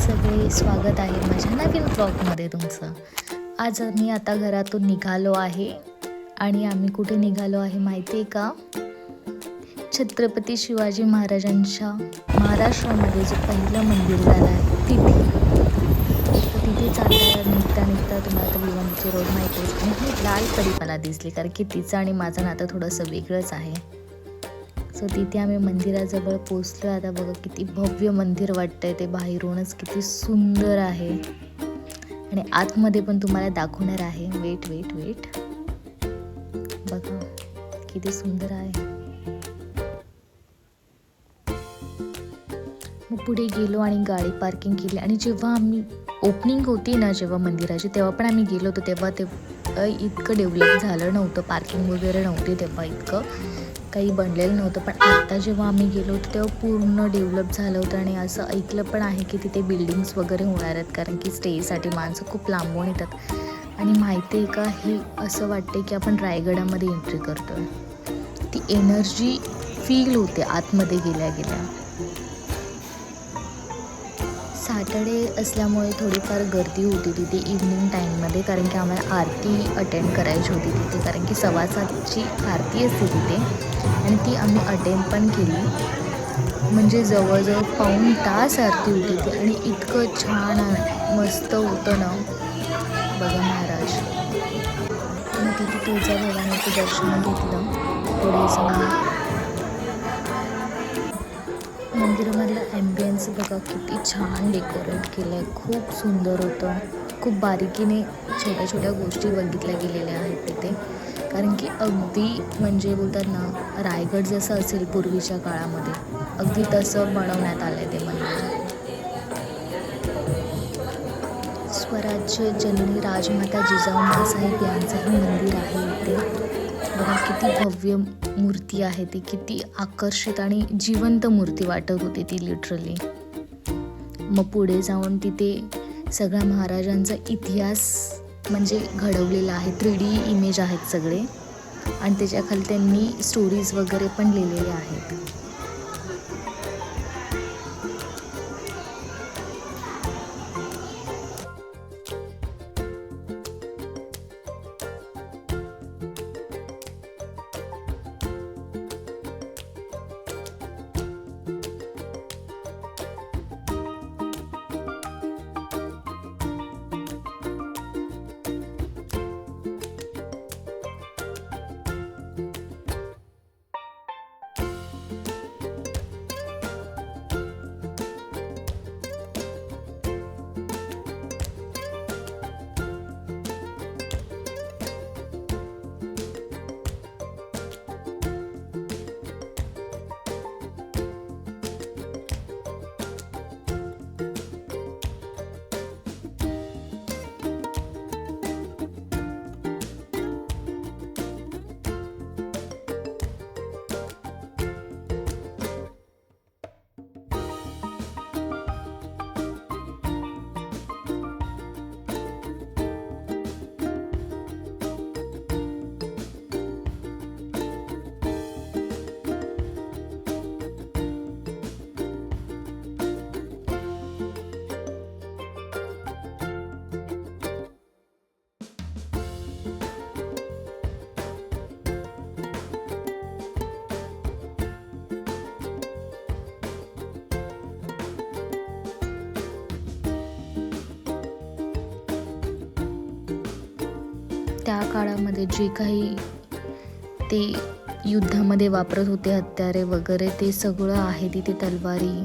सगळे, स्वागत आहे माझ्या नवीन ब्लॉगमध्ये तुमचं. आज मी आता घरातून निघालो आहे आणि आम्ही कुठे निघालो आहे माहिती आहे का? छत्रपती शिवाजी महाराजांच्या महाराष्ट्रामध्ये जे पहिलं मंदिर झालं आहे तिथे. तर तिथे चालल्या निघता तुम्हाला तर भिवंडीची रोड माहिती आहे आणि ही लाल परी मला दिसली, कारण की तिचं आणि माझं नातं थोडंसं वेगळंच आहे. सो तिथे आम्ही मंदिराजवळ पोचलो. आता बघा किती भव्य मंदिर वाटतंय, ते बाहेरूनच किती सुंदर आहे आणि आतमध्ये पण तुम्हाला दाखवणार आहे. वेट बघा किती सुंदर आहे. मग पुढे गेलो आणि गाडी पार्किंग केली आणि जेव्हा आम्ही ओपनिंग होती ना जेव्हा मंदिराची, तेव्हा पण आम्ही गेलो होतो. तेव्हा ते इतकं डेव्हलप झालं नव्हतं, पार्किंग वगैरे नव्हती तेव्हा, इतकं काही बनलेलं नव्हतं. पण आत्ता जेव्हा आम्ही गेलो होतो तेव्हा पूर्ण डेव्हलप झालं होतं आणि असं ऐकलं पण आहे की तिथे बिल्डिंग्स वगैरे होणार आहेत, कारण की स्टेसाठी माणसं खूप लांबून येतात. आणि माहिती आहे का, हे असं वाटते की आपण रायगडामध्ये एंट्री करतो आहे. ती एनर्जी फील होते आतमध्ये गेल्या. सॅटर्डे असल्यामुळे थोडीफार गर्दी होती तिथे इव्हनिंग टाईममध्ये, कारण की आम्हाला आरती अटेंड करायची होती तिथे, कारण की 7:15ची आरती असते तिथे आणि ती आम्ही अटेंड पण केली. म्हणजे जवळजवळ पाऊण तास आरती होती ती आणि इतकं छान मस्त होतं ना. बघा महाराज, मग तिथे तुळजाभवानीचं दर्शन घेतलं. पुढे जाऊन मंदिरामधला ॲम्बियन्स बघा किती छान डेकोरेट केलं आहे, खूप सुंदर होतं. खूप बारीकीने छोट्या गोष्टी बघितल्या गेलेल्या आहेत तिथे, कारण की अगदी म्हणजे बोलतात ना, रायगड जसं असेल पूर्वीच्या काळामध्ये अगदी तसं बनवण्यात आलं आहे ते मंदिर. स्वराज्य जननी राजमाता जिजाऊ माँसाहेब यांचंही मंदिर आहे इथे. बघा किती भव्य मूर्ती आहे ती, किती आकर्षित आणि जिवंत मूर्ती वाटत होती ती लिटरली. मग पुढे जाऊन तिथे सगळ्या महाराजांचा इतिहास म्हणजे घडवलेला आहे. 3D इमेज आहेत सगळे आणि त्याच्याखाली त्यांनी स्टोरीज वगैरे पण लिहिलेल्या आहेत. त्या काळामध्ये जे काही ते युद्धामध्ये वापरत होते हत्यारे वगैरे, ते सगळं आहे तिथे, तलवारी.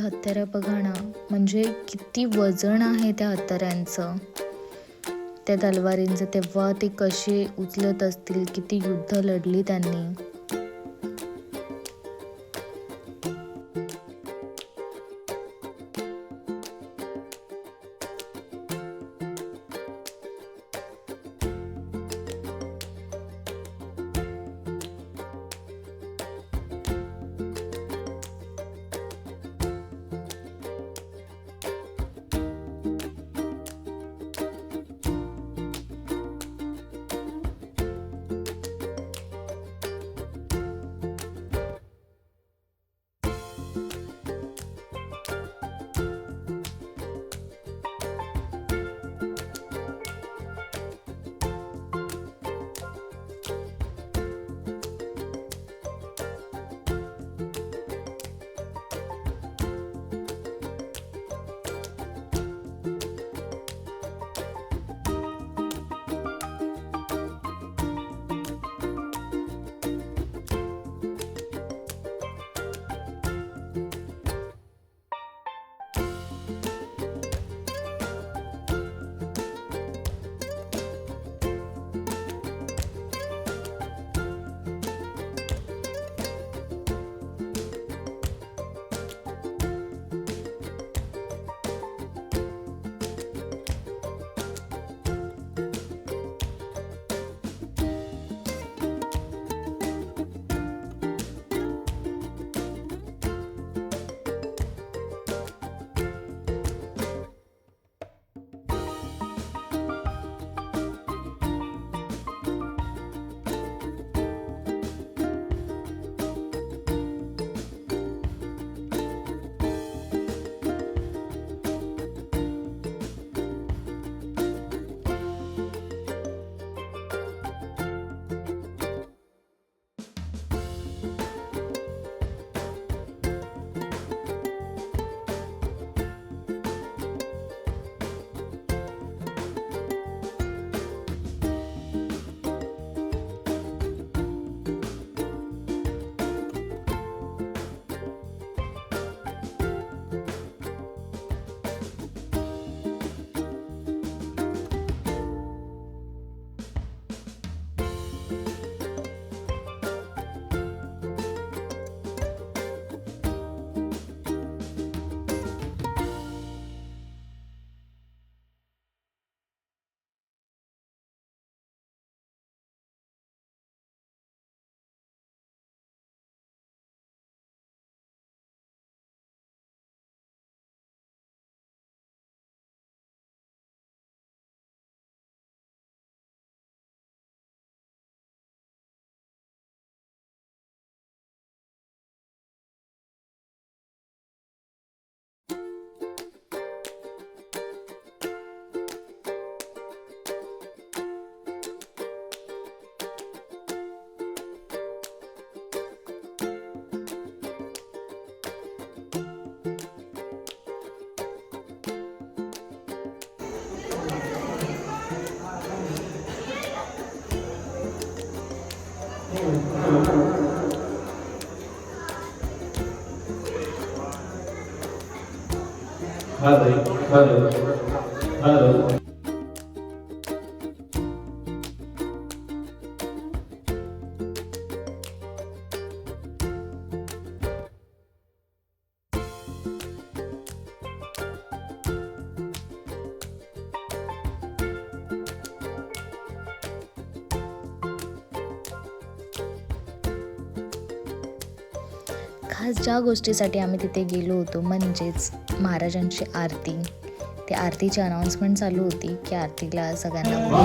हत्यारं बघा ना, म्हणजे किती वजन आहे त्या हत्यारांचं, त्या तलवारींचं. तेव्हा ते कसे उचलत असतील, किती युद्ध लढली त्यांनी. हॅलो. खास ज्या गोष्टीसाठी आम्ही तिथे गेलो होतो म्हणजेच महाराजांची आरती, त्या आरतीची अनाउन्समेंट चालू होती की आरतीला सगळ्यांना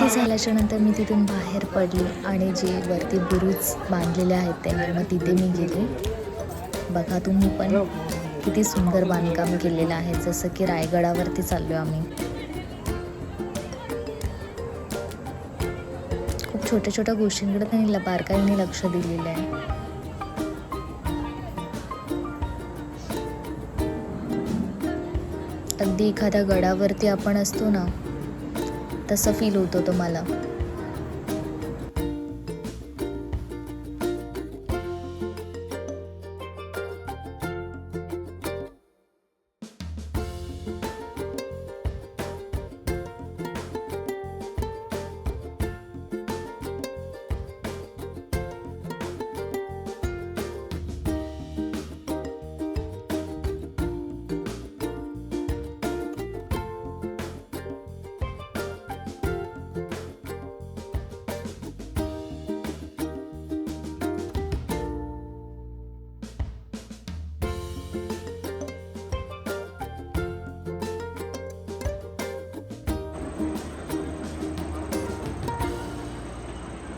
झाल्याच्या नंतर मी तिथून बाहेर पडली आणि जे वरती बुरुज बांधलेले आहेत त्यांनी, मग तिथे मी गेले. बघा तुम्ही पण किती सुंदर बांधकाम केलेलं आहे, जसं की रायगडावरती चाललो आम्ही. छोट्या छोट्या गोष्टींकडे त्यांनी बारकाईने लक्ष दिलेलं आहे. अगदी एखाद्या गडावरती आपण असतो ना, तसं फील होतं तो मला.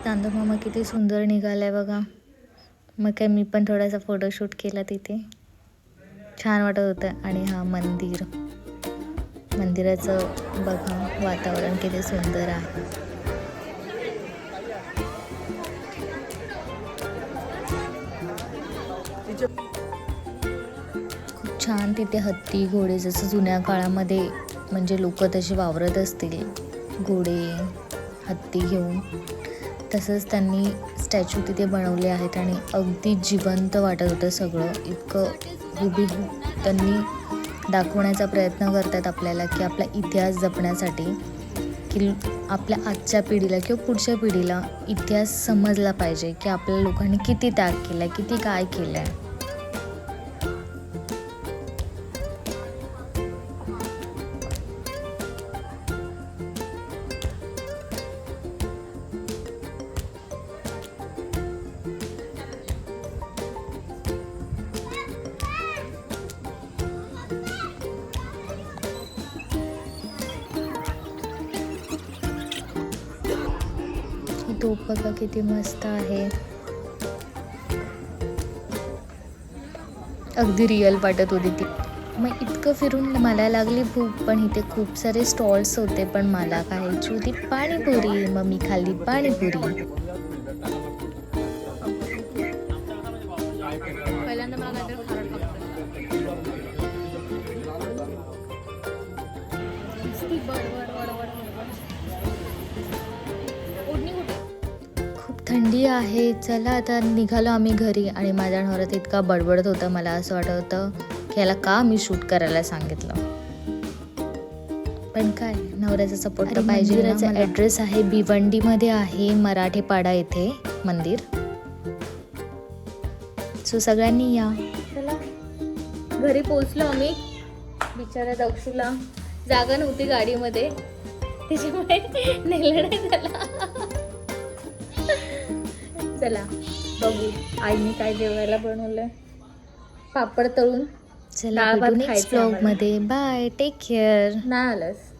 चांदू मामा किती सुंदर निघालाय बघा. मग काय मी पण थोडासा फोटोशूट केला तिथे. छान वाटत होतं. आणि हा मंदिराचं बघा वातावरण किती सुंदर आहे. खूप छान तिथे हत्ती घोडे, जसं जुन्या काळामध्ये म्हणजे लोक तसे वावरत असतील घोडे हत्ती घेऊन, तसंच त्यांनी स्टॅच्यू तिथे बनवले आहेत. आणि अगदी जिवंत वाटत होतं सगळं. इतकं हुबेहूब त्यांनी दाखवण्याचा प्रयत्न करतात आपल्याला की आपला इतिहास जपण्यासाठी, की आपल्या आजच्या पिढीला किंवा पुढच्या पिढीला इतिहास समजला पाहिजे की आपल्या लोकांनी किती त्याग केला आहे, किती काय केलं आहे. तोफ बघा किती मस्त आहे. अगदी रिअल वाटत होती ती. मग इतकं फिरून मला लागली भूक, पण इथे खूप सारे स्टॉल्स होते. पण मला खायची होती पाणीपुरी. मग मी खाल्ली पाणीपुरी. थंडी आहे. चला आता निघालो आम्ही घरी. आणि माझ्या नवऱ्यात इतका बडबडत होता, मला असं वाटत होतं की याला का मी शूट करायला सांगितलं. पण काय, नवऱ्याचा सपोर्ट तर पाहिजे. मंदिराचा ॲड्रेस आहे भिवंडीमध्ये आहे, मराठेपाडा येथे मंदिर. सो सगळ्यांनी या. चला घरी पोहोचलो आम्ही. बिचारा दक्षूला जागा नव्हती गाडीमध्ये, त्याच्यामुळे नेलं नाही त्याला. चला बघू आईने काय जेवायला बनवलंय. पापड तळून. चला भेटू नेक्स्ट व्लॉगमध्ये. Bye, take care. नाही आलंस.